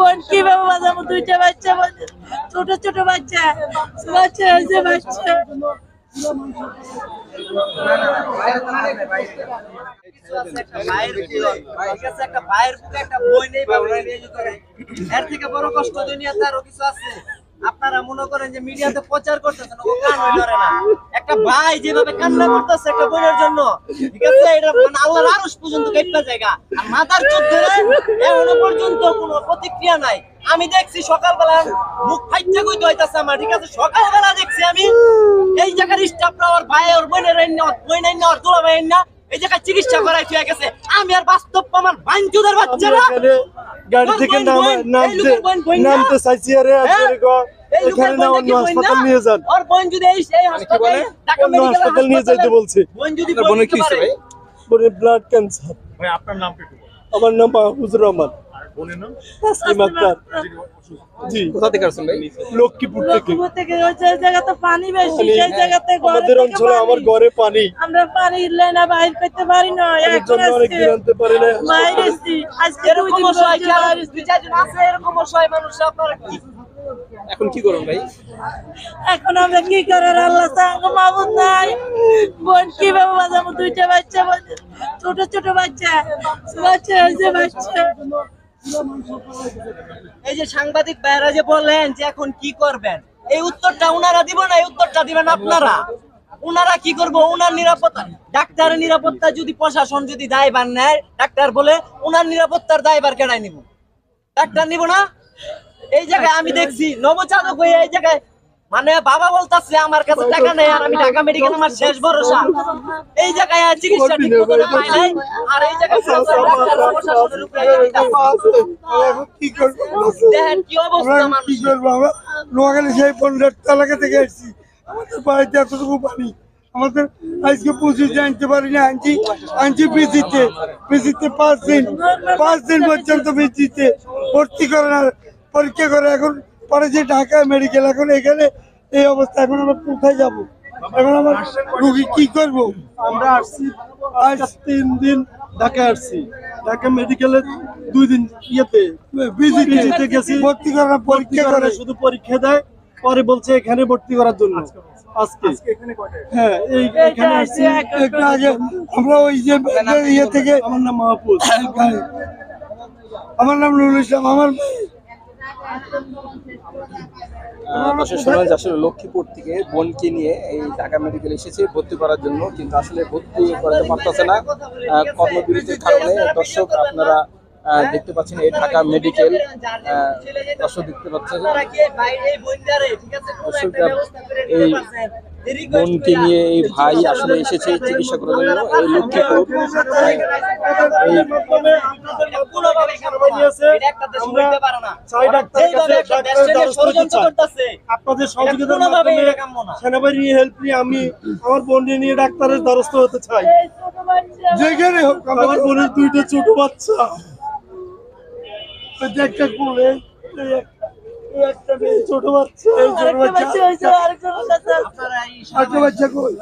বোন কিভাবে বাজাবো? দুইটা বাচ্চা, ছোট ছোট বাচ্চা বাচ্চা আছে বাচ্চা। এর থেকে বড় কষ্ট দুনিয়াতে আরো কিছু আছে? আপনারা মনে করেন যে মিডিয়াতে প্রচার করতেছেন, ও কান ধরে না। একটা ভাই যেভাবে কান্না করতেছে একটা বোনের জন্য, ঠিক আছে, এটা মানে আল্লাহর আরশ পর্যন্ত কাইপা জায়গা, আর মাথার চোখ ধরে এখনো পর্যন্ত কোনো প্রতিক্রিয়া নাই। আমি দেখছি সকালবেলা মুখ ফাইটা কইতে হইতাছে আমার, ঠিক আছে, সকালবেলা দেখছি আমি এই জায়গার স্টাফরা ওর ভাই ওর বোনের বই নাই না, ওর দুলা ভাই না, এই জায়গায় চিকিৎসা করাই হয়ে গেছে। আমি আর বাস্তব প্রমাণ বাঞ্চুদের বাচ্চারা গাড়ি থেকে নামতে চাইছি, আরে এখানে না অন্য হাসপাতাল নিয়ে যান। ওর বোন যদি এই হাসপাতালে ঢাকা মেডিকেল হাসপাতাল নিয়ে যাইতে বলছে। বোন যদি বোনের কি হইছে ভাই? বোনের ব্লাড ক্যান্সার। ভাই আপনার নামটা একটু বলুন। আমার নাম মাহফুজুর রহমান। আর বোনের নাম? তাসলিমা আক্তার। জি, কোথা থেকে আসছেন ভাই? লক্ষ্মীপুর থেকে। লক্ষ্মীপুর থেকে। ওই জায়গাতে পানি বেশি, সেই জায়গাতে আমাদের অঞ্চলে আমার ঘরে পানি, আমরা পানি না বাইর করতে পারি না। এখন অনেক দিন আনতে পারি না। বাইরেছি আজকে এরকম অসহায় কি আর দুই চারজন আছে এরকম অসহায় মানুষ? আপনারা কি এখন কি করুন ভাই? এখন আমরা কি করার? আল্লাহ সাঙ্গ মাবুদ নাই। বোন কিভাবে বাজাবো? দুইটা বাচ্চা ছোট ছোট বাচ্চা বাচ্চা আছে বাচ্চা। এই যে সাংবাদিক ভাইরা যে বলেন যে এখন কি করবেন, এই উত্তরটা উনারা দিব না, এই উত্তরটা দিবেন আপনারা। উনারা কি করবো? উনার নিরাপত্তা, ডাক্তারের নিরাপত্তা যদি প্রশাসন যদি দায়ভার নেয়, ডাক্তার বলে উনার নিরাপত্তার দায়ভার কেনাই নিব? ডাক্তার নিব না? এই জায়গায় আমি দেখছি নবজাতক হয়ে এই জায়গায় মানে বাবা বলতাছে আমার কাছে টাকা নেই, আর আমি ঢাকা মেডিকেল আমার শেষ ভরসা। এই জায়গায় চিকিৎসা ঠিক মতো পাই নাই, আর এই জায়গায় প্রশাসনের উপরে কি করবো? দেখেন কি অবস্থা মানুষ। কি করবো? আমরা নোয়াখালী সেই 15 এলাকা থেকে এসেছি। আমাদের বাড়িতে এতটুকু পানি, আমাদের আজকে 25 আনতে পারি না। আনছি পিসিতে 5 দিন পর্যন্ত পিসিতে ভর্তি করে না, পরীক্ষা করে। এখন পরে যে ঢাকা মেডিকেল, এখন এখানে এই অবস্থা। এখন আমরা কোথায় যাবো? এখন আমার রুগী কি করবো? আমরা আসছি আজ 3 দিন ঢাকা আসছি, ঢাকা মেডিকেলে 2 দিন ইয়েতে পিজিতে গেছি ভর্তি করা, পরীক্ষা করে শুধু পরীক্ষা দেয়, পরে বলছে এখানে ভর্তি করার জন্য। আজকে হ্যাঁ, এখানে আসছি একটু আগে। আমরা ওই যে ইয়ে থেকে, আমার নাম মাহফুজ, আমার নাম নুরুল ইসলাম। আমার শোনা যায় আসলে লক্ষ্মীপুর থেকে বোনকে নিয়ে এই ঢাকা মেডিকেল এসেছে ভর্তি করার জন্য, কিন্তু আসলে ভর্তি করাতে পারতেছে না কর্মবিরতির কারণে। দর্শক আপনারা দেখতে পাচ্ছেন এই ঢাকা মেডিকেল, দর্শক দেখতে পাচ্ছেন এই বোনকে নিয়ে এই ভাই আসলে এসেছে চিকিৎসা করার জন্য এই লক্ষ্মীপুর। আপনাদের সহযোগিতার মাধ্যমে সেনাবাহিনী হেল্প নিয়ে আমি আমার বোনকে নিয়ে ডাক্তারের দ্বারস্থ হতে চাই। যেখানে হোক, আমার বোনের 2টা ছোট বাচ্চা, একটা কোলে, একটা ছোট বাচ্চা, এই ছোট বাচ্চা কই?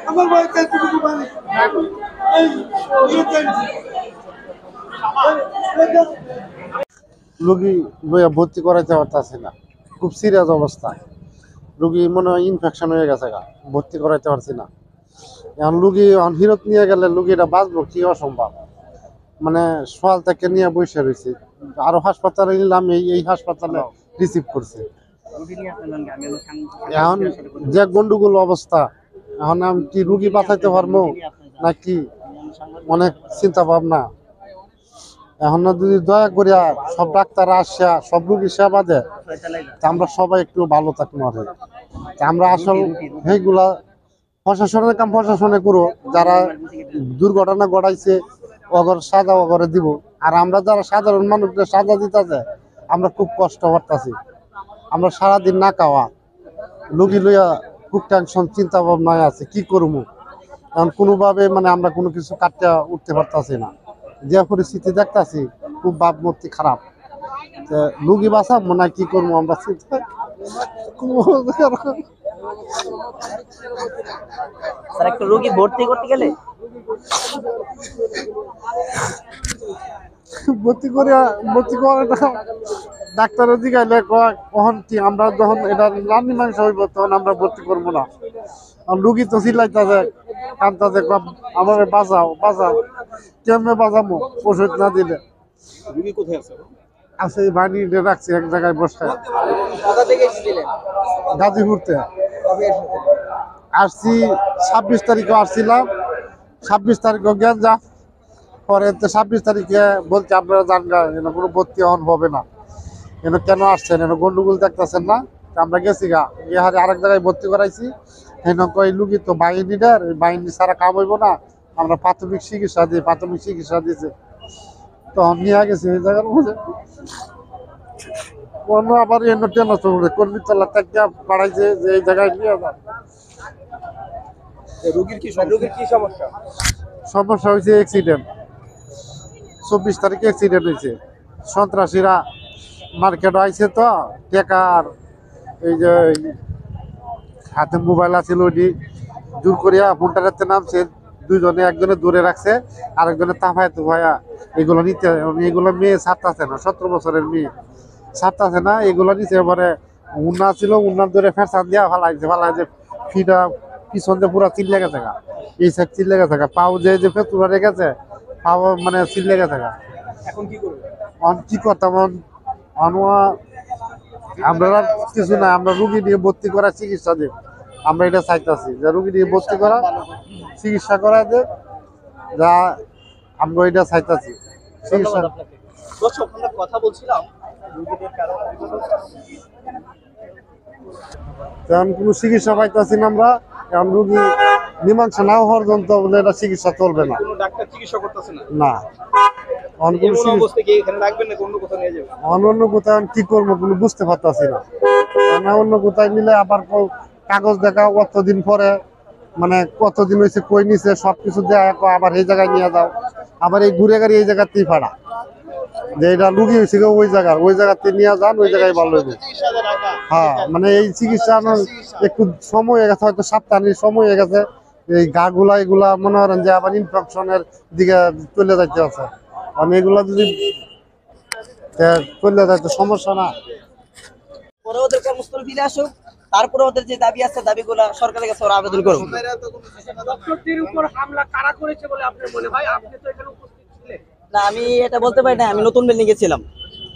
আমার ভাই কতটুকু পানি রোগী ভর্তি করাইতে পারতেছে না, খুব সিরিয়াস অবস্থা। রোগী মনে হয় ইনফেকশন হয়ে গেছে, ভর্তি করাইতে পারছি না। এখন রোগী হিরত নিয়ে গেলে রোগীটা বাঁচবো কি অসম্ভব। মানে সকাল থেকে নিয়ে বসে রয়েছি, আরো হাসপাতালে নিলাম, এই হাসপাতালে রিসিভ করছে। এখন যে গন্ডগোল অবস্থা, এখন আমি কি রুগী বাঁচাইতে পারবো নাকি অনেক চিন্তা ভাবনা। এখন যদি দয়া করিয়া সব ডাক্তার আসিয়া সব রুগী সেবা দেয়, তা আমরা সবাই একটু ভালো থাকবো। আর আমরা আসল সেইগুলা প্রশাসনের কাম প্রশাসনে করো, যারা দুর্ঘটনা ঘটাইছে অগর সাজা অগরে দিব। আর আমরা যারা সাধারণ মানুষদের সাজা দিতেছে, আমরা খুব কষ্ট করতেছি। আমরা সারাদিন না খাওয়া রুগী লইয়া খুব টেনশন চিন্তা ভাবনায় আছে, কি করবো। এখন কোনোভাবে মানে আমরা কোনো কিছু কাটতে উঠতে পারতাছি না। যে পরিস্থিতি দেখতেছি খুব ভাবমূর্তি খারাপ। রুগী বাঁচাবো না কি করবো আমরা চিন্তা। স্যার একটা রোগী ভর্তি করতে গেলে ভর্তি করাটা ডাক্তারের জিগাইলে কখন কি আমরা যখন এটা রান্নি মাংস হইব তখন আমরা ভর্তি করবো না। রুগী তো চিল্লাইতেছে কান্তাছে, আমার বাঁচাও বাঁচাও, কেমনে বাঁচাবো ওষুধ না দিলে। রুগী কোথায় আছে? আছে বাড়ি রাখছি এক জায়গায় বসে। কোথা থেকে এসেছিলেন? গাজীপুরতে কবে এসেছিলেন? আসছি 26 তারিখে আসছিলাম, 26 তারিখে গেঞ্জা পরে 26 তারিখে বলছে আপনারা যান গা, কোনো ভর্তি হন হবে না। কেন আসছেন, গন্ডগোল দেখতেছেন না। আমরা গেছি গা, গিয়ে আরেক জায়গায় ভর্তি করাইছি। কই লুগি তো বাহিনীটার, বাহিনী ছাড়া কাম হইব না, আমরা প্রাথমিক চিকিৎসা দিই। প্রাথমিক চিকিৎসা দিয়েছে, তখন নিয়ে গেছি এই জায়গার মধ্যে। অন্য আবার এনে টেনে চলে কর্মীতলা থেকে বাড়াইছে যে এই জায়গায় নিয়ে যান। রুগীর কি সমস্যা? সমস্যা হয়েছে অ্যাক্সিডেন্ট, 24 তারিখে অ্যাক্সিডেন্ট হয়েছে। সন্ত্রাসীরা মার্কেট আইছে তো টেকার এই যে হাতে মোবাইল আছিল ওইটি দূর করিয়া ফোনটাতে নামছে। দুইজনে, একজনে দূরে রাখছে, আরেকজনে তাফায় তুফায়া এগুলো নিতে। এগুলো মেয়ে ছাড়তেছে না, 17 বছরের মেয়ে ছাড়তেছে না। এগুলো নিচে এবারে উন্না ছিল, উন্নার ধরে ফেরসান দিয়া ফালাইছে। ফালাই ফিটা পিছন দিয়ে পুরা চিল্লে গেছে গা, এই সাইড চিল্লে গেছে গা, পাও যে ফেতুরা রেখেছে পাও মানে চিল্লে গেছে গা। এখন কি করবে? কি করতাম আমরা কিছু না, আমরা রুগী নিয়ে ভর্তি করা চিকিৎসা দিই। আমরা এটা চাইতেছি যে রুগী নিয়ে ভর্তি করা চিকিৎসা করা দে, যা আমরা এটা চাইতেছি চিকিৎসা। দর্শক আমরা কথা বলছিলাম রোগীদের কারণে তেমন কোনো চিকিৎসা পাইতেছি না আমরা। এখন রুগী মীমাংসা না হওয়ার পর্যন্ত বলে এটা চিকিৎসা চলবে না। কোনো ডাক্তার চিকিৎসা করতেছে না? না, এখানে রাখবেন না, অন্য কোথাও নিয়ে যাবেন? অন্য কোথায় কি করবো কোনো বুঝতে পারতাছি না। অন্য কোথায় নিলে আবার কাগজ দেখা কতদিন পরে, মানে কতদিন হয়েছে কই নিছে সবকিছু দেয়, আবার এই জায়গায় নিয়ে যাও, আবার এই ঘুরে গাড়ি এই জায়গাতেই ফাড়া যে এটা রুগী হয়েছে ওই জায়গাতে নিয়ে যান, ওই জায়গায় ভালো হবে। হ্যাঁ, মানে এই চিকিৎসা একটু সময় হয়ে গেছে, হয়তো সপ্তাহের সময় হয়ে গেছে। এই গা গুলা এগুলা মনে করেন যে আবার ইনফেকশনের দিকে চলে যাইতে আছে। আমি এগুলা যদি চলে যায় তো সমস্যা না। পরে ওদের কর্মস্থলে ফিরে আসুক, তারপরে ওদের যে দাবি আছে দাবিগুলো সরকারের কাছে ওরা আবেদন করুক। ডক্টরদের উপর হামলা কারা করেছে বলে আপনার মনে হয়? আপনি তো এখানে উপস্থিত ছিলেন। না, আমি এটা বলতে পারি না। আমি নতুন বিল্ডিং গেছিলাম,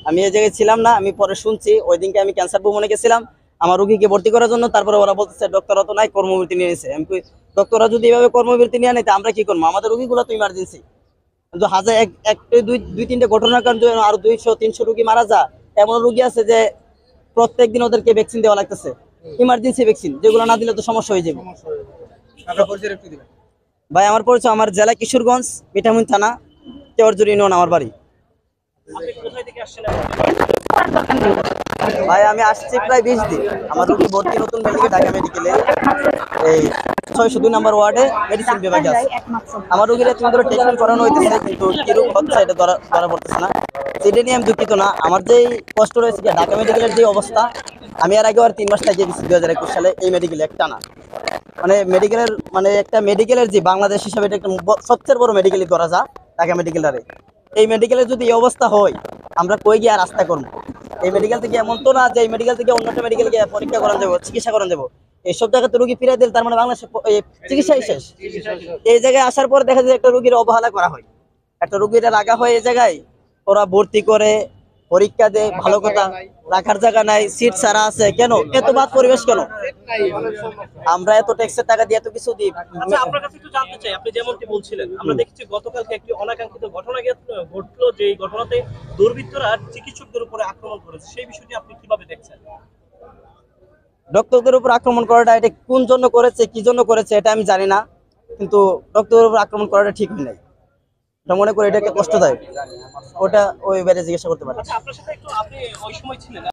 আমি এই জায়গায় ছিলাম না। আমি পরে শুনছি ওই দিনকে আমি ক্যান্সার ভবনে গেছিলাম আমার রোগীকে ভর্তি করার জন্য। তারপরে ওরা বলতেছে ডক্টররা তো নাই, কর্মবিরতি নিয়ে নিয়েছে। আমি ডক্টররা যদি এভাবে কর্মবিরতি নিয়ে নিতে আমরা কি করবো? আমাদের রোগীগুলো তো ইমার্জেন্সি। কিন্তু হাজার দুই তিনটে ঘটনার কারণে আরো 200-300 রোগী মারা যায়। এমন রোগী আছে যে প্রত্যেকদিন ওদেরকে ভ্যাকসিন দেওয়া লাগতেছে, ইমার্জেন্সি ভ্যাকসিন, যেগুলো না দিলে তো সমস্যা হয়ে যাবে। ভাই আমার পরিচয়, আমার জেলা কিশোরগঞ্জ, মিঠামুন থানা, কেওয়ারজুরি ইউনিয়ন আমার বাড়ি। ভাই আমি আসছি প্রায় 20 দিন। আমার রোগী ভর্তি নতুন মেডিকেল, ঢাকা মেডিকেলে এই 602 নম্বর ওয়ার্ডে মেডিসিন বিভাগে আছে। আমার রোগীরা তুমি ধরে ট্রিটমেন্ট করানো হইতেছে, কিন্তু কি রোগ হচ্ছে এটা ধরা পড়তেছে না। সেটা নিয়ে আমি দুঃখিত না। আমার যেই কষ্ট রয়েছে ঢাকা মেডিকেলের যে অবস্থা, আমি এর আগে আর 3 মাস থেকে গেছি 2021 সালে এই মেডিকেলে একটা না। মানে মেডিকেলের মানে একটা মেডিকেলের যে বাংলাদেশ হিসাবে এটা একটা সবচেয়ে বড় মেডিকেলই ধরা যায় ঢাকা মেডিকেলারে। এই মেডিকেলের যদি এই অবস্থা হয় আমরা কই গিয়ে আর আস্থা করবো? এই মেডিকেল থেকে এমন তো না যে এই মেডিকেল থেকে অন্য একটা মেডিকেল গিয়ে পরীক্ষা করানো যাবো, চিকিৎসা করানো যাবো। এইসব জায়গাতে রোগী ফিরে দিলে তার মানে বাংলাদেশে চিকিৎসাই শেষ। এই জায়গায় আসার পর দেখা যায় একটা রোগীর অবহেলা করা হয়, একটা রোগীরা রাগা হয়। এই জায়গায় ওরা ভর্তি করে পরীক্ষা দেয়, ভালো কথা, রাখার জায়গা নাই, সিট ছাড়া আছে, কেন এত বাদ পরিবেশ কেন? আমরা এত ট্যাক্সের টাকা দিয়ে এত কিছু দিই। আচ্ছা, আপনার কাছে একটু জানতে চাই, আপনি যেমনটি বলছিলেন, আমরা দেখেছি গতকালকে একটি অনাকাঙ্ক্ষিত ঘটনা ঘটলো, যে এই ঘটনাতে দুর্বৃত্তরা চিকিৎসকদের উপরে আক্রমণ করেছে, সেই বিষয়টি আপনি কিভাবে দেখছেন? ডক্টরদের উপর আক্রমণ করাটা এটা কোন জন্য করেছে, কি জন্য করেছে এটা আমি জানি না, কিন্তু ডক্টরের উপর আক্রমণ করাটা ঠিক হয় নাই। এটা মনে করি এটা একটা কষ্টদায়ক, ওটা ওই বাইরে জিজ্ঞাসা করতে পারে। আচ্ছা, আপনার সাথে একটু, আপনি ওই সময় ছিলেন?